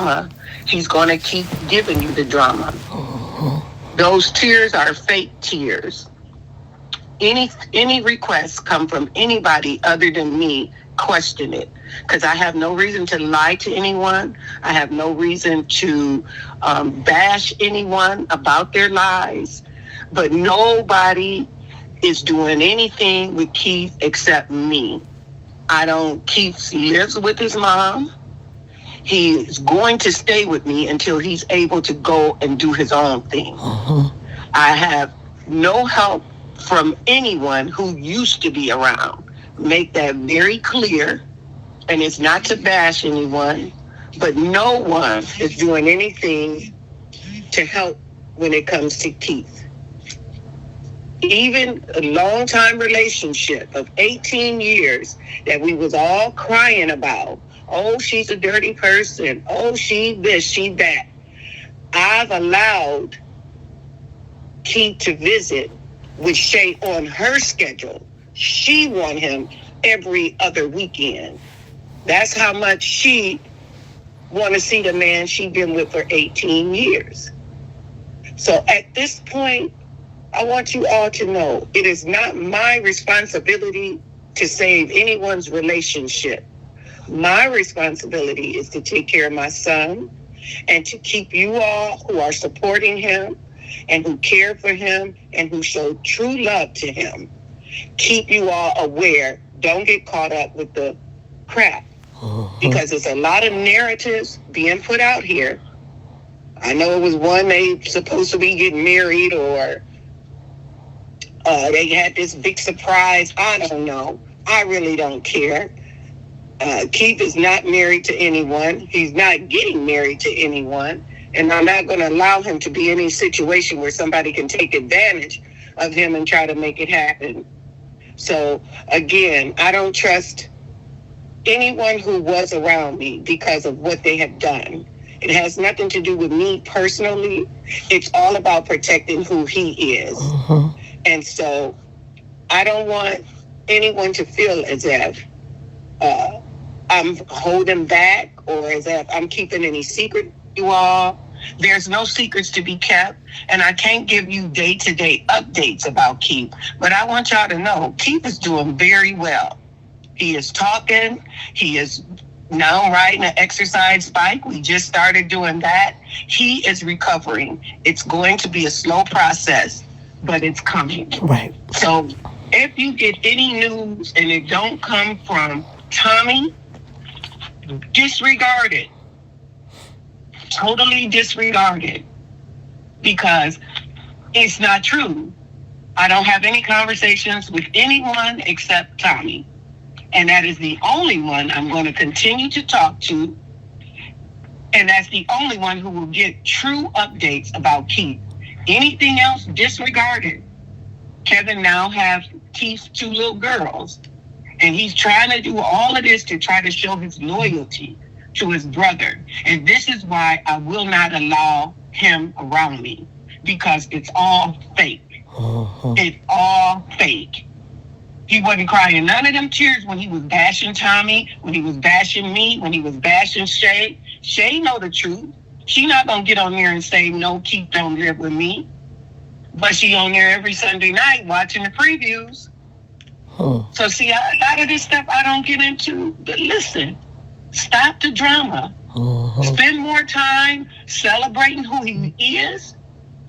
drama, he's going to keep giving you the drama. Those tears are fake tears. Any requests come from anybody other than me, question it. Because I have no reason to lie to anyone. I have no reason to bash anyone about their lies. But nobody is doing anything with Keith except me. Keith lives with his mom. He's going to stay with me until he's able to go and do his own thing. I have no help from anyone who used to be around. Make that very clear. And it's not to bash anyone, but no one is doing anything to help when it comes to Keith. Even a long-time relationship of 18 years that we was all crying about. Oh, she's a dirty person. Oh, she this, she that. I've allowed Keith to visit with Shay on her schedule. She want him every other weekend. That's how much she want to see the man she been with for 18 years. So at this point, I want you all to know it is not my responsibility to save anyone's relationship. My responsibility is to take care of my son and to keep you all who are supporting him and who care for him and who show true love to him. Keep you all aware. Don't get caught up with the crap. Because there's a lot of narratives being put out here. I know it was one they supposed to be getting married, or they had this big surprise. I don't know. I really don't care. Keith is not married to anyone. He's not getting married to anyone. And I'm not going to allow him to be in any situation where somebody can take advantage of him and try to make it happen. So, again, I don't trust anyone who was around me because of what they have done. It has nothing to do with me personally. It's all about protecting who he is. And so I don't want anyone to feel as if I'm holding back or as if I'm keeping any secret you all. There's no secrets to be kept, and I can't give you day-to-day updates about Keith. But I want y'all to know Keith is doing very well. He is talking. He is now riding an exercise bike. We just started doing that. He is recovering. It's going to be a slow process, but it's coming. Right. So if you get any news and it don't come from Tommy, disregard it. Totally disregard it. Because it's not true. I don't have any conversations with anyone except Tommy. And that is the only one I'm going to continue to talk to. And that's the only one who will get true updates about Keith. Anything else, disregard it. Kevin now has Keith's 2 little girls. And he's trying to do all of this to try to show his loyalty to his brother. And this is why I will not allow him around me. Because it's all fake. It's all fake. He wasn't crying none of them tears when he was bashing Tommy, when he was bashing me, when he was bashing Shay. Shay know the truth. She not going to get on there and say, no, Keith don't live with me. But she on there every Sunday night watching the previews. So see, a lot of this stuff I don't get into. But listen, stop the drama. Spend more time celebrating who he is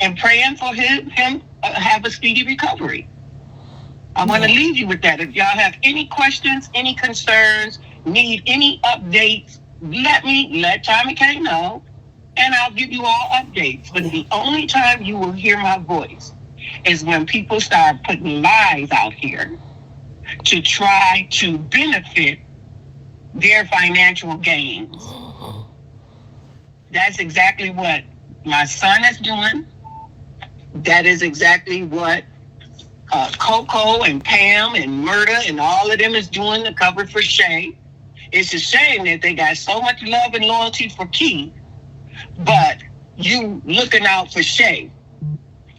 and praying for him have a speedy recovery. I want to leave you with that. If y'all have any questions, any concerns, need any updates, let Tommy K know, and I'll give you all updates. But the only time you will hear my voice is when people start putting lies out here to try to benefit their financial gains. That's exactly what my son is doing. That is exactly what Coco and Pam and Murda and all of them is doing to cover for Shay. It's a shame that they got so much love and loyalty for Keith, but you looking out for Shay.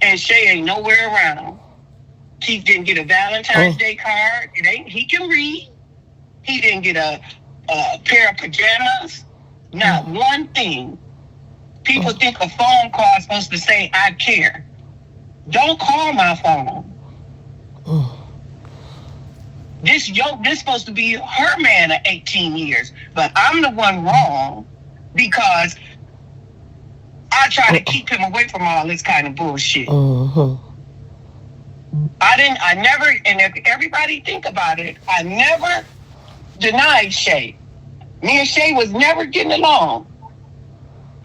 And Shay ain't nowhere around. Keith didn't get a Valentine's Day card. He can read. He didn't get a pair of pajamas. Not one thing. People think a phone call is supposed to say, I care. Don't call my phone. This supposed to be her man of 18 years. But I'm the one wrong because I try to keep him away from all this kind of bullshit. I never, and if everybody think about it, I never denied Shay. Me and Shay was never getting along.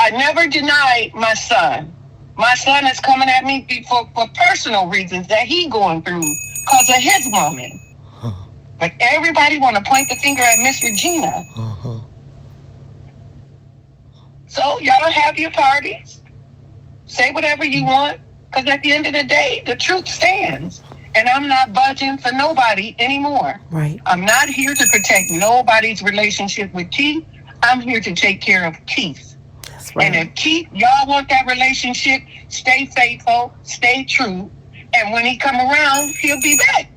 I never denied my son. My son is coming at me for personal reasons that he going through because of his woman. But everybody want to point the finger at Miss Regina. So y'all have your parties. Say whatever you want. Because at the end of the day, the truth stands. And I'm not budging for nobody anymore. Right. I'm not here to protect nobody's relationship with Keith. I'm here to take care of Keith. That's right. And if Keith, y'all want that relationship, stay faithful, stay true. And when he come around, he'll be back.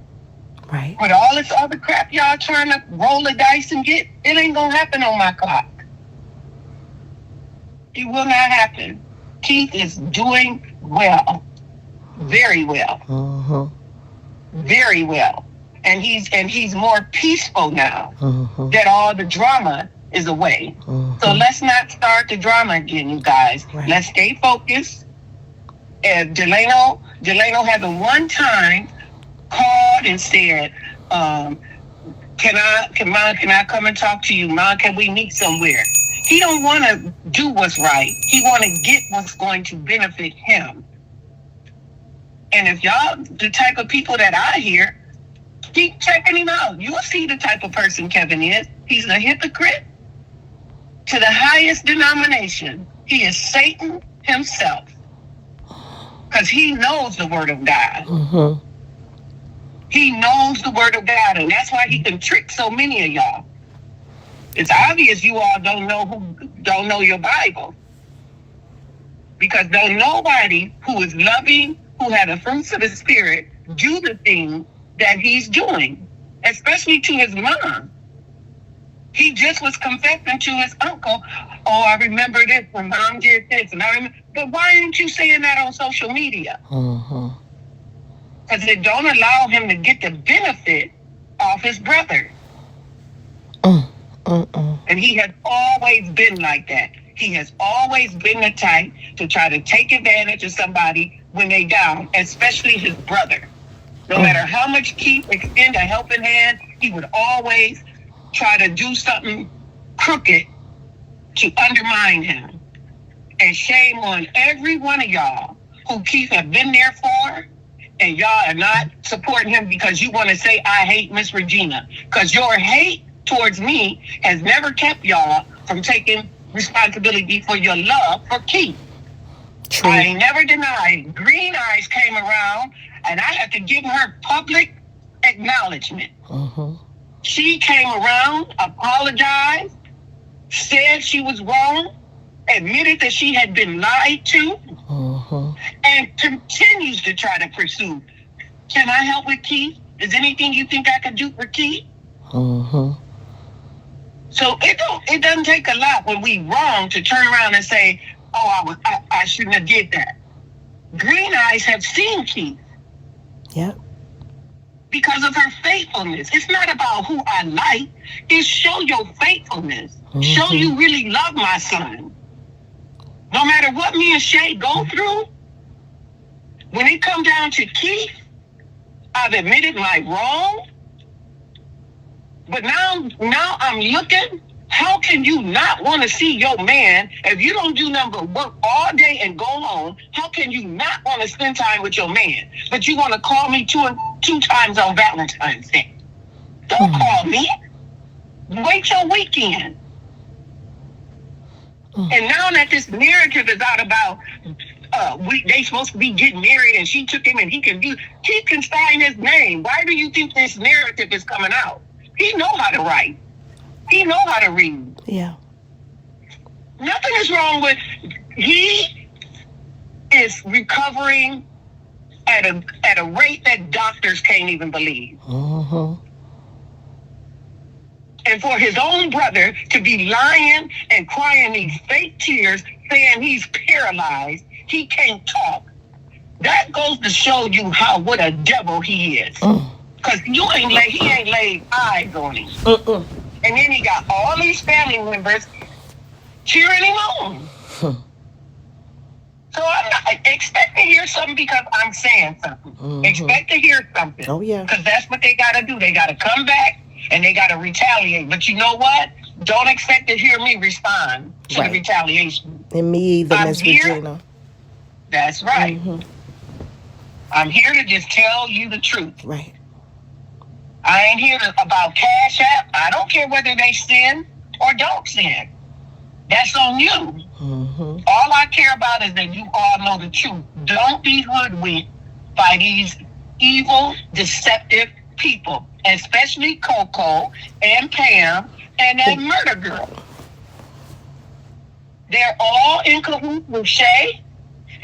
Right. With all this other crap y'all trying to roll the dice and get, it ain't going to happen on my clock. It will not happen. Keith is doing well. Very well. Very well. And he's more peaceful now that all the drama is away. So let's not start the drama again, you guys. Right. Let's stay focused. And Delano having one time called and said, can I come and talk to you, Mom? Can we meet somewhere? He don't want to do what's right. He want to get what's going to benefit him. And if y'all the type of people that I hear, keep checking him out. You'll see the type of person Kevin is. He's a hypocrite to the highest denomination. He is Satan himself. Because he knows the word of God. He knows the word of God, and that's why he can trick so many of y'all. It's obvious you all don't know your Bible. Because don't nobody who is loving, who had the fruits of the Spirit, do the thing that he's doing, especially to his mom. He just was confessing to his uncle, oh, I remember this when Mom did this, and I remember. But why aren't you saying that on social media? Because it don't allow him to get the benefit of his brother. And he has always been like that. He has always been the type to try to take advantage of somebody when they down, especially his brother. No matter how much Keith extend a helping hand, he would always try to do something crooked to undermine him. And shame on every one of y'all who Keith have been there for, and y'all are not supporting him because you want to say, I hate Miss Regina. Because your hate towards me has never kept y'all from taking responsibility for your love for Keith. True. I ain't never denied. Green Eyes came around, and I had to give her public acknowledgement. She came around, apologized, said she was wrong, admitted that she had been lied to, and continues to try to pursue. Can I help with Keith? Is anything you think I could do for Keith? So it doesn't take a lot when we wrong to turn around and say, oh, I shouldn't have did that. Green Eyes have seen Keith. Yep. Because of her faithfulness. It's not about who I like. It's show your faithfulness. Show you really love my son. No matter what me and Shay go through, when it come down to Keith, I've admitted my wrong. But now I'm looking, how can you not want to see your man if you don't do nothing but work all day and go home? How can you not want to spend time with your man? But you want to call me two times on Valentine's Day. Don't call me. Wait your weekend. And now that this narrative is out about they supposed to be getting married and she took him and he can sign his name. Why do you think this narrative is coming out? He know how to write. He know how to read. Yeah. Nothing is wrong with, he is recovering at a rate that doctors can't even believe. And for his own brother to be lying and crying these fake tears, saying he's paralyzed, he can't talk. That goes to show you what a devil he is. Because he ain't laid eyes on him. And then he got all these family members cheering him on. So I'm not expect to hear something because I'm saying something. Expect to hear something. Oh, yeah. Because that's what they got to do. They got to come back and they got to retaliate. But you know what? Don't expect to hear me respond to the retaliation. And me either, Miss Regina. That's right. I'm here to just tell you the truth. Right. I ain't here about Cash App. I don't care whether they sin or don't sin. That's on you. All I care about is that you all know the truth. Don't be hoodwinked by these evil, deceptive people, especially Coco and Pam and that murder girl. They're all in cahoots with Shay.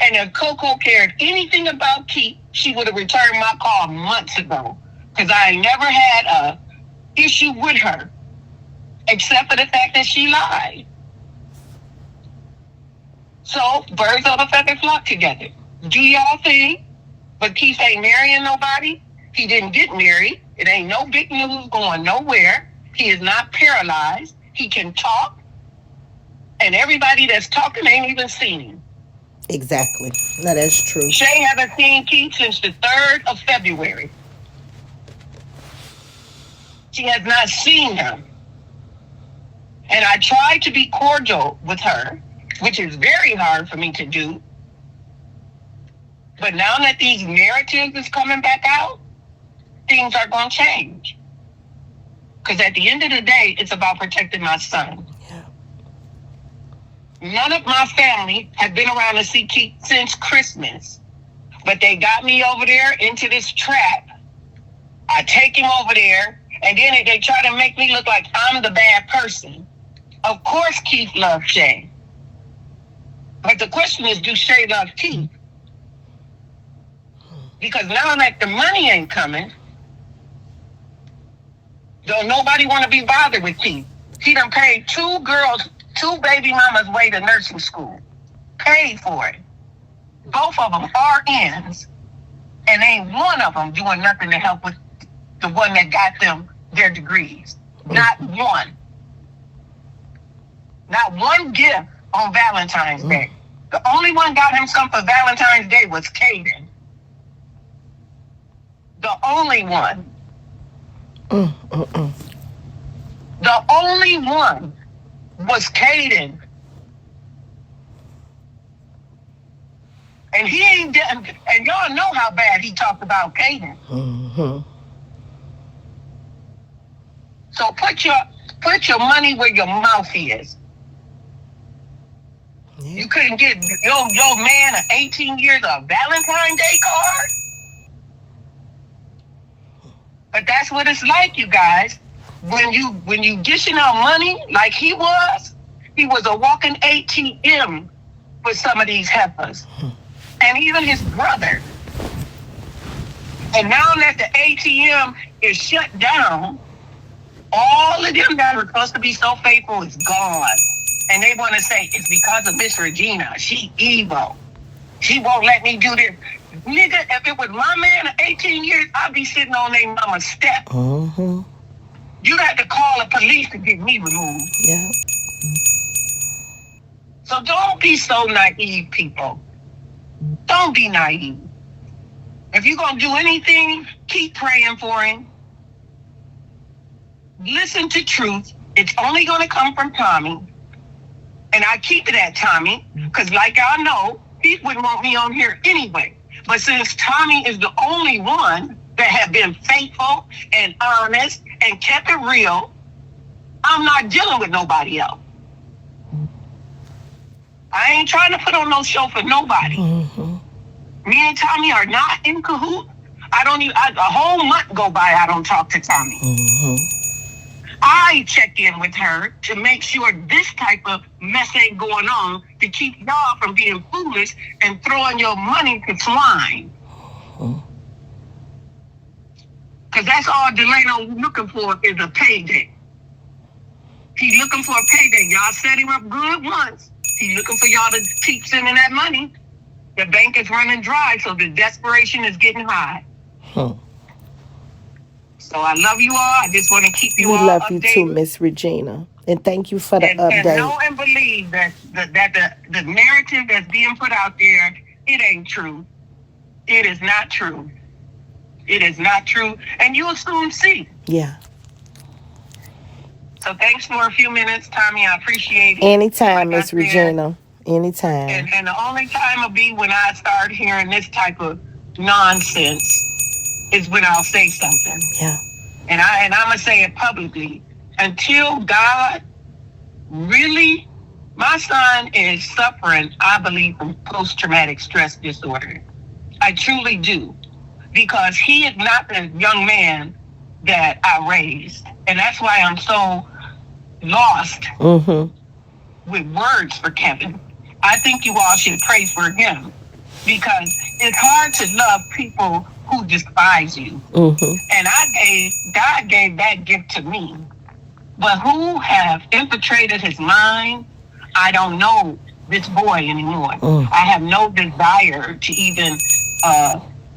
And if Coco cared anything about Keith, she would have returned my call months ago. Because I never had a issue with her, except for the fact that she lied. So, birds of a feather flock together. Do y'all think? But Keith ain't marrying nobody. He didn't get married. It ain't no big news going nowhere. He is not paralyzed. He can talk. And everybody that's talking ain't even seen him. Exactly. No, that's true. Shay haven't seen Keith since the 3rd of February. She has not seen him. And I tried to be cordial with her, which is very hard for me to do. But now that these narratives is coming back out, things are going to change. Because at the end of the day, it's about protecting my son. None of my family has been around to see Keith since Christmas. But they got me over there into this trap. I take him over there, and then they try to make me look like I'm the bad person. Of course Keith loves Shay. But the question is, do Shay love Keith? Because now that the money ain't coming, don't nobody want to be bothered with Keith. He done paid 2 baby mamas' way to nursing school. Paid for it. Both of them RNs. And ain't one of them doing nothing to help with the one that got them their degrees. Not one. Not one gift on Valentine's Day. The only one got him something for Valentine's Day was Caden. The only one. The only one was Caden. And he ain't done, and y'all know how bad he talked about Caden. So put your money where your mouth is. You couldn't get your man of 18 years a Valentine's Day card? But that's what it's like, you guys. When you dishing out money like he was a walking ATM for some of these heifers. And even his brother. And now that the ATM is shut down, all of them that were supposed to be so faithful is gone. And they want to say, it's because of Miss Regina. She evil. She won't let me do this. Nigga, if it was my man of 18 years, I'd be sitting on their mama's step. You'd have to call the police to get me removed. Yeah. So don't be so naive, people. Don't be naive. If you're going to do anything, keep praying for him. Listen to truth. It's only going to come from Tommy. And I keep it at Tommy, because like y'all know, he wouldn't want me on here anyway. But since Tommy is the only one that have been faithful and honest and kept it real, I'm not dealing with nobody else. I ain't trying to put on no show for nobody. Me and Tommy are not in cahoots. A whole month go by, I don't talk to Tommy. I check in with her to make sure this type of mess ain't going on, to keep y'all from being foolish and throwing your money to swine. Because that's all Delano's looking for is a payday. He looking for a payday. Y'all set him up good once. He looking for y'all to keep sending that money. The bank is running dry, so the desperation is getting high. So I love you all. I just want to keep you all love updated. you too, Miss Regina. And thank you for the update. And know and believe that the narrative that's being put out there, it ain't true. It is not true. It is not true. And you'll soon see. Yeah. So thanks for a few minutes, Tommy. I appreciate it. Anytime, Miss Regina. Anytime. And the only time will be when I start hearing this type of nonsense is when I'll say something. Yeah. And I'm going to say it publicly. Until God really, my son is suffering, I believe, from post-traumatic stress disorder. I truly do. Because he is not the young man that I raised. And that's why I'm so lost with words for Kevin. I think you all should pray for him. Because it's hard to love people who despise you. And God gave that gift to me. But who have infiltrated his mind, I don't know this boy anymore. I have no desire to even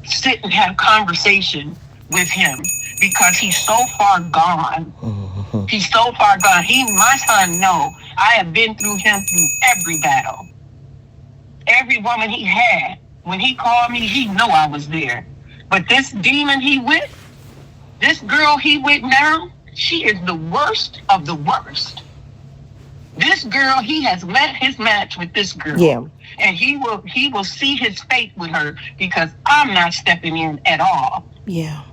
sit and have conversation with him because he's so far gone. He's so far gone. My son, I have been through him through every battle. Every woman he had, when he called me, he knew I was there. But this demon he with, this girl he with now, she is the worst of the worst. This girl, he has met his match with this girl. Yeah. And he will see his fate with her because I'm not stepping in at all. Yeah.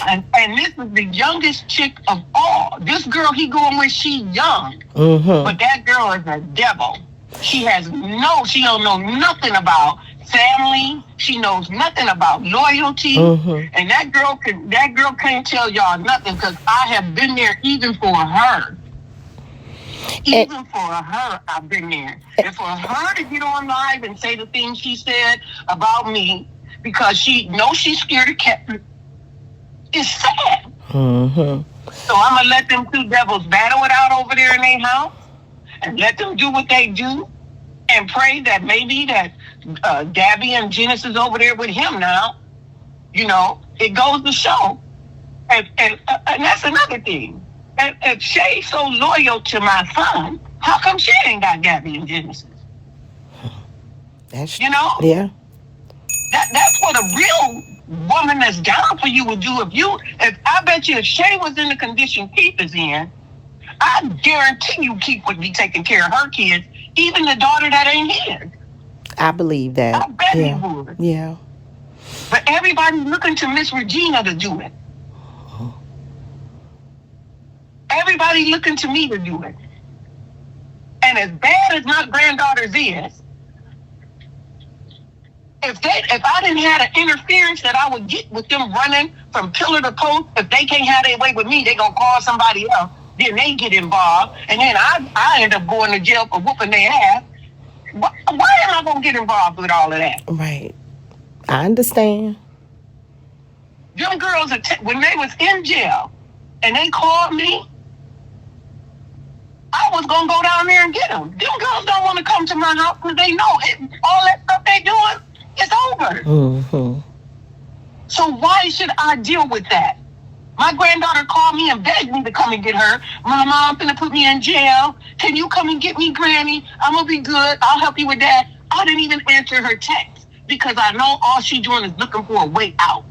And this is the youngest chick of all. This girl he going with, she young. But that girl is a devil. She don't know nothing about family. She knows nothing about loyalty. And that girl can't tell y'all nothing because I have been there even for her. Even for her, I've been there. And for her to get on live and say the things she said about me because she knows she's scared of Kevin, it's sad. So I'm going to let them two devils battle it out over there in their house and let them do what they do and pray that maybe that Gabby and Genesis over there with him now, it goes to show. And that's another thing. If Shay's so loyal to my son, how come she ain't got Gabby and Genesis? That's Yeah. That's what a real woman that's down for you would do. If I bet you if Shay was in the condition Keith is in, I guarantee you Keith would be taking care of her kids, even the daughter that ain't his. I believe that. I bet he would. Yeah. But everybody's looking to Miss Regina to do it. Everybody looking to me to do it. And as bad as my granddaughters is, if I didn't have an interference that I would get with them running from pillar to post, if they can't have their way with me, they gonna call somebody else. Then they get involved, and then I end up going to jail for whooping their ass. Why am I gonna get involved with all of that? Right. I understand. Them girls, when they was in jail, and they called me, I was gonna go down there and get them. Them girls don't want to come to my house because they know all that stuff they doing is over. So why should I deal with that? My granddaughter called me and begged me to come and get her. My mom finna put me in jail. Can you come and get me, Granny? I'm gonna be good. I'll help you with that. I didn't even answer her text because I know all she doing is looking for a way out.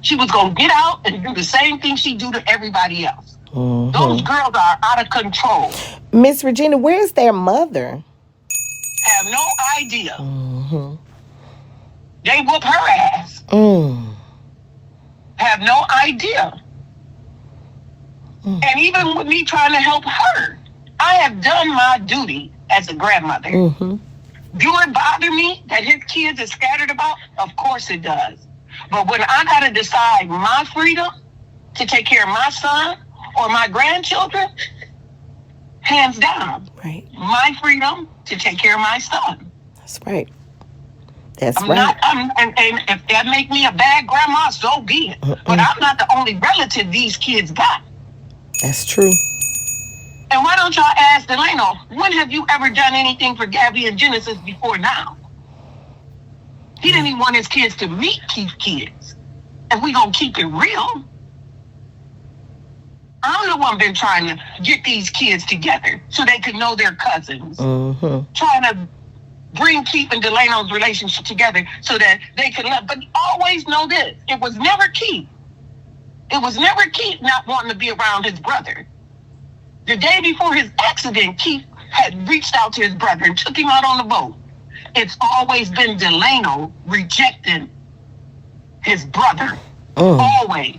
She was gonna get out and do the same thing she do to everybody else. Those girls are out of control. Miss Regina, where's their mother? Have no idea. They whoop her ass. Have no idea. And even with me trying to help her, I have done my duty as a grandmother. Do it bother me that his kids are scattered about? Of course it does. But when I got to decide my freedom to take care of my son or my grandchildren, hands down, right. My freedom to take care of my son. That's right. That's I'm right. not, and if that make me a bad grandma, so be it. But I'm not the only relative these kids got. That's true. And why don't y'all ask Delano, when have you ever done anything for Gabby and Genesis before now? He didn't even want his kids to meet Keith's kids. And we gonna keep it real. I'm the one been trying to get these kids together so they could know their cousins. Mm-hmm. Trying to bring Keith and Delano's relationship together so that they can love. But always know this, it was never Keith. It was never Keith not wanting to be around his brother. The day before his accident, Keith had reached out to his brother and took him out on the boat. It's always been Delano rejecting his brother. Always.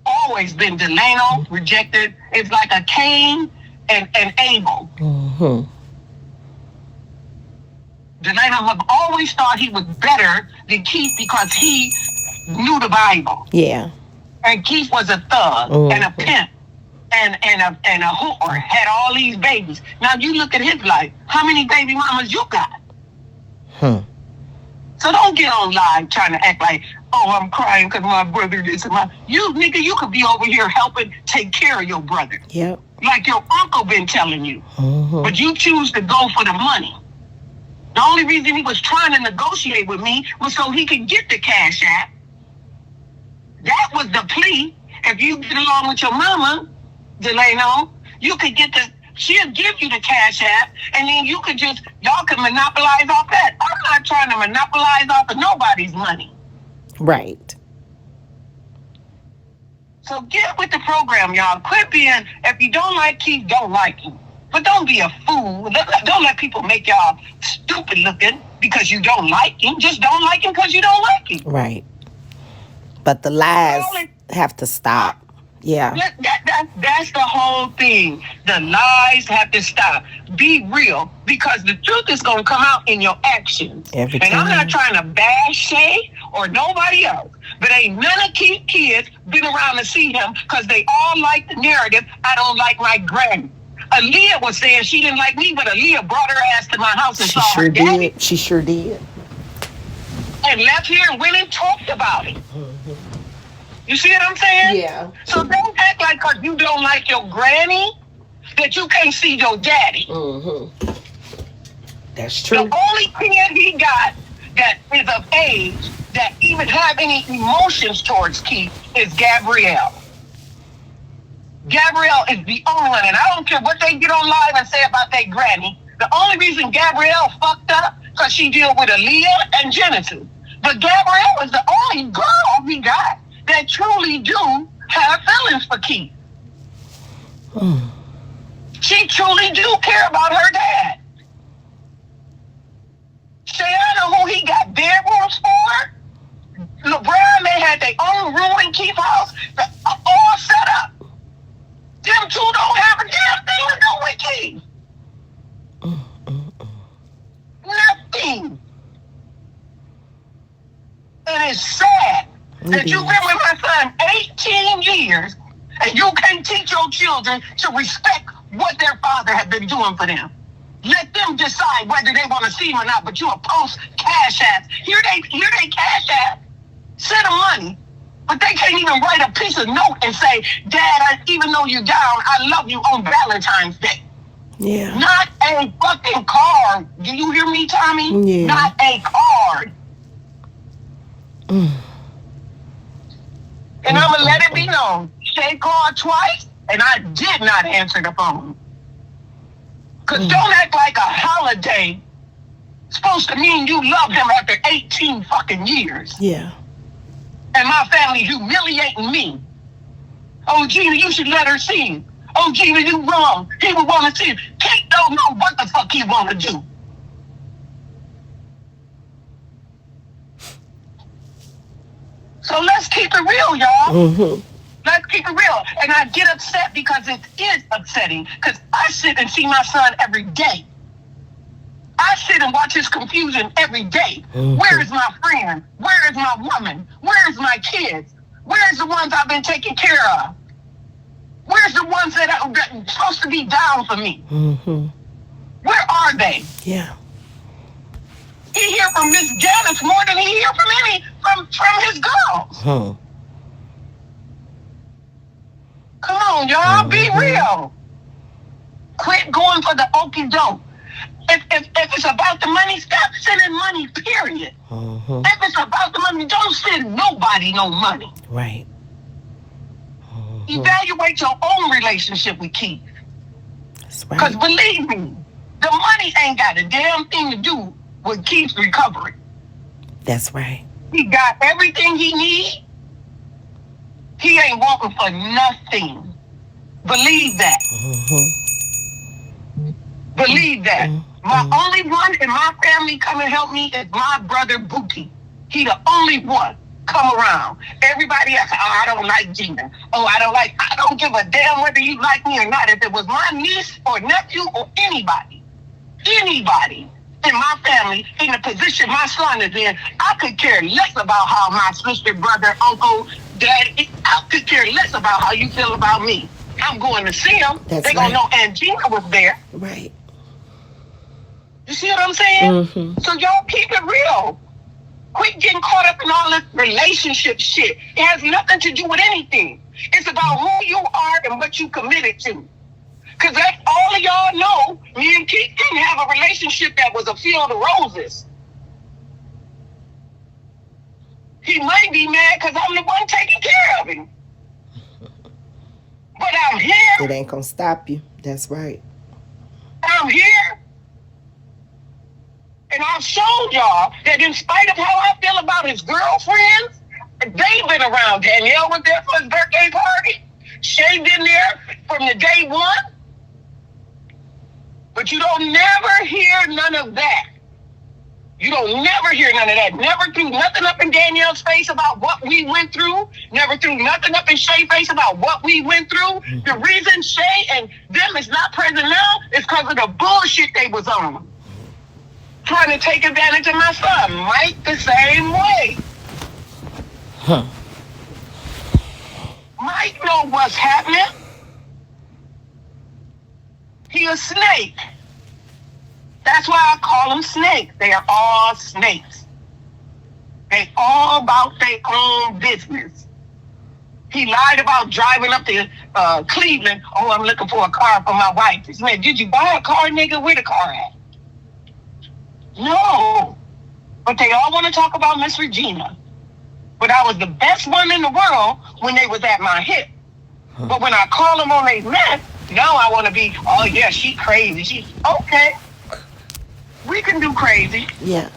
Always been Delano rejected. It's like a Cain and Abel. Mm-hmm. Delano have always thought he was better than Keith because he knew the Bible. Yeah. And Keith was a thug and a pimp and a whore, had all these babies. Now you look at his life. How many baby mamas you got? So don't get on live trying to act like, oh, I'm crying because my brother this and my... You, nigga, you could be over here helping take care of your brother. Yep. Like your uncle been telling you. Mm-hmm. But you choose to go for the money. The only reason he was trying to negotiate with me was so he could get the cash app. That was the plea. If you get along with your mama, Delano, you could get the... She'll give you the cash app, and then you could just... Y'all can monopolize off that. I'm not trying to monopolize off of nobody's money. Right. So get with the program, y'all. Quit being... If you don't like Keith, don't like him. But don't be a fool. Don't let people make y'all stupid looking because you don't like him. Just don't like him because you don't like him. Right. But the lies have to stop. Yeah. That's the whole thing. The lies have to stop. Be real, because the truth is going to come out in your actions. Every and time. I'm not trying to bash Shay or nobody else, but ain't none of Keith's kids been around to see him because they all like the narrative, I don't like my granny. Aaliyah was saying she didn't like me, but Aaliyah brought her ass to my house and She saw sure her daddy. did. She sure did. And left here and went and talked about it. You see what I'm saying? Yeah. So don't act like because you don't like your granny that you can't see your daddy. Mm-hmm. That's true. The only kid he got that is of age that even have any emotions towards Keith is Gabrielle. Gabrielle is the only one, and I don't care what they get on live and say about their granny. The only reason Gabrielle fucked up because she deal with Aaliyah and Genesis. But Gabrielle is the only girl we got that truly do have feelings for Keith. She truly do care about her dad. Shayana, who he got bedrooms for, LeBron, they had their own room in Keith's house, all set up. Them two don't have a damn thing to do with Keith. Nothing. And it's sad that you've been with my son 18 years and you can't teach your children to respect what their father had been doing for them. Let them decide whether they want to see him or not, but you'll post cash apps. Here they cash app, send them money, but they can't even write a piece of note and say, Dad, even though you're down, I love you on Valentine's Day. Yeah. Not a fucking card. Do you hear me, Tommy? Yeah. Not a card. And I'm going to let it be known. Shay called twice, and I did not answer the phone. Because don't act like a holiday supposed to mean you love him after 18 fucking years. Yeah. And my family humiliating me. Oh, Gina, you should let her see him. Oh, Gina, you wrong. He would want to see him. Kate don't know what the fuck he want to do. So let's keep it real, y'all. Mm-hmm. Let's keep it real. And I get upset because it is upsetting. Because I sit and see my son every day. I sit and watch his confusion every day. Mm-hmm. Where is my friend? Where is my woman? Where is my kids? Where's the ones I've been taking care of? Where's the ones that are supposed to be down for me? Mm-hmm. Where are they? Yeah. He hear from Miss Janice more than he hear from from his girls. Come on, y'all, be real. Quit going for the okie doke. If it's about the money, stop sending money, period. If it's about the money, don't send nobody no money. Right. Evaluate your own relationship with Keith. That's right. Because believe me, the money ain't got a damn thing to do with Keith's recovery. That's right. He got everything he needs. He ain't walking for nothing. Believe that. Believe that. My only one in my family come and help me is my brother Bookie. He the only one come around. Everybody else, oh, I don't like Gina. Oh, I don't give a damn whether you like me or not. If it was my niece or nephew or anybody in my family in the position my son is in, I could care less about how my sister, brother, uncle, dad, I could care less about how you feel about me. I'm going to see them. They're going to know Aunt Gina was there. Right. You see what I'm saying? So y'all keep it real. Quit getting caught up in all this relationship shit. It has nothing to do with anything. It's about who you are and what you committed to. Because that's all of y'all know. Me and Keith didn't have a relationship that was a field of roses. He might be mad because I'm the one taking care of him. But I'm here. It ain't going to stop you. That's right. I'm here. And I've shown y'all that in spite of how I feel about his girlfriends, they've been around. Danielle was there for his birthday party. Shay been there from the day one. But you don't never hear none of that. You don't never hear none of that. Never threw nothing up in Danielle's face about what we went through. Never threw nothing up in Shay's face about what we went through. The reason Shay and them is not present now is because of the bullshit they was on. Trying to take advantage of my son. Mike the same way. Mike know what's happening. He a snake. That's why I call them snakes. They are all snakes. They all about their own business. He lied about driving up to Cleveland. Oh, I'm looking for a car for my wife. He said, did you buy a car, nigga? Where the car at? No. But they all want to talk about Miss Regina. But I was the best one in the world when they was at my hip. But when I call them on their mess, now I want to be, oh yeah, she crazy. She okay. We can do crazy. Yeah.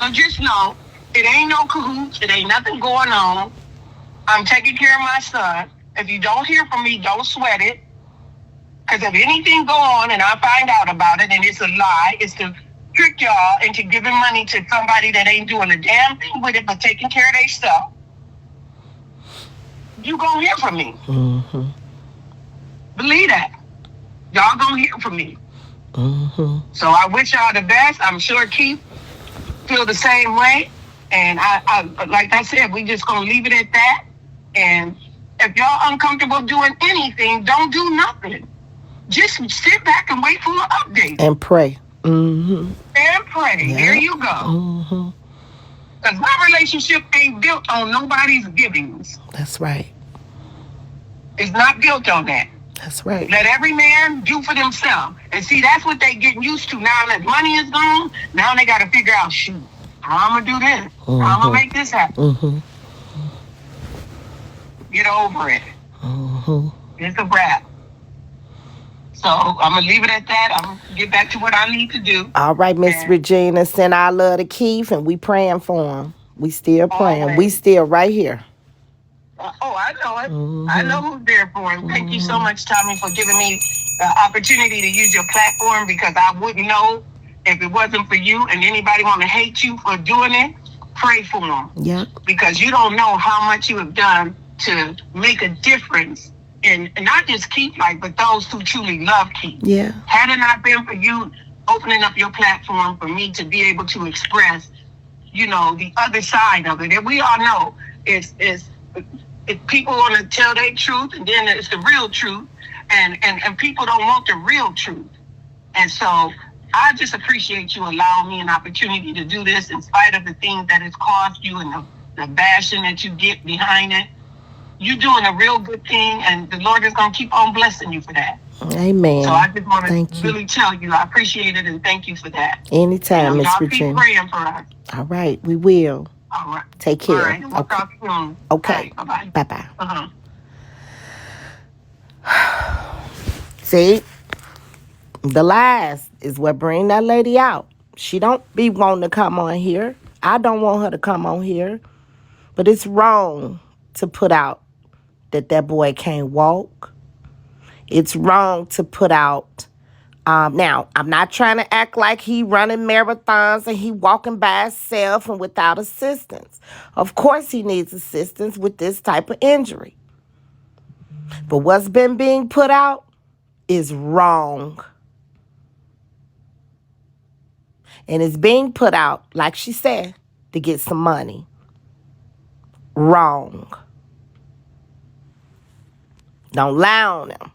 So just know, it ain't no cahoots. It ain't nothing going on. I'm taking care of my son. If you don't hear from me, don't sweat it. Because if anything go on and I find out about it and it's a lie, it's to trick y'all into giving money to somebody that ain't doing a damn thing with it but taking care of their stuff, you gonna hear from me. Believe that. Y'all gonna hear from me. So I wish y'all the best. I'm sure Keith feel the same way. And I like I said, we just gonna leave it at that. And if y'all uncomfortable doing anything, don't do nothing. Just sit back and wait for an update. And pray. And pray. Yeah. There you go. Because my relationship ain't built on nobody's givings. That's right. It's not built on that. That's right. Let every man do for themselves. And see, that's what they getting used to. Now that money is gone, now they got to figure out, shoot, how I'm going to do this? How I'm going to make this happen? Get over it. It's a wrap. So I'm going to leave it at that. I'm going to get back to what I need to do. All right, Miss Regina, send our love to Keith, and we praying for him. We still praying. Right. We still right here. I know it. I know who's there for him. Thank you so much, Tommy, for giving me the opportunity to use your platform, because I wouldn't know if it wasn't for you. And anybody want to hate you for doing it, pray for them. Yeah. Because you don't know how much you have done to make a difference in not just Keith life, but those who truly love Keith. Yeah. Had it not been for you opening up your platform for me to be able to express, the other side of it, and we all know it's if people want to tell their truth, and then it's the real truth, and people don't want the real truth. And so I just appreciate you allowing me an opportunity to do this in spite of the things that it's caused you and the bashing that you get behind it. you're doing a real good thing, and the Lord is going to keep on blessing you for that. Amen. So I just want to really tell you, I appreciate it and thank you for that. Anytime, Miss Y'all Regina. keep praying for us. All right, we will. All right. Take care. All right, we'll talk soon. Okay. All right, Bye-bye. See, the lies is what bring that lady out. She don't be wanting to come on here. I don't want her to come on here. But it's wrong to put out that boy can't walk. It's wrong to put out. Now, I'm not trying to act like he running marathons and he walking by himself and without assistance. Of course he needs assistance with this type of injury. But what's been being put out is wrong. And it's being put out, like she said, to get some money. Wrong. Don't lie on him.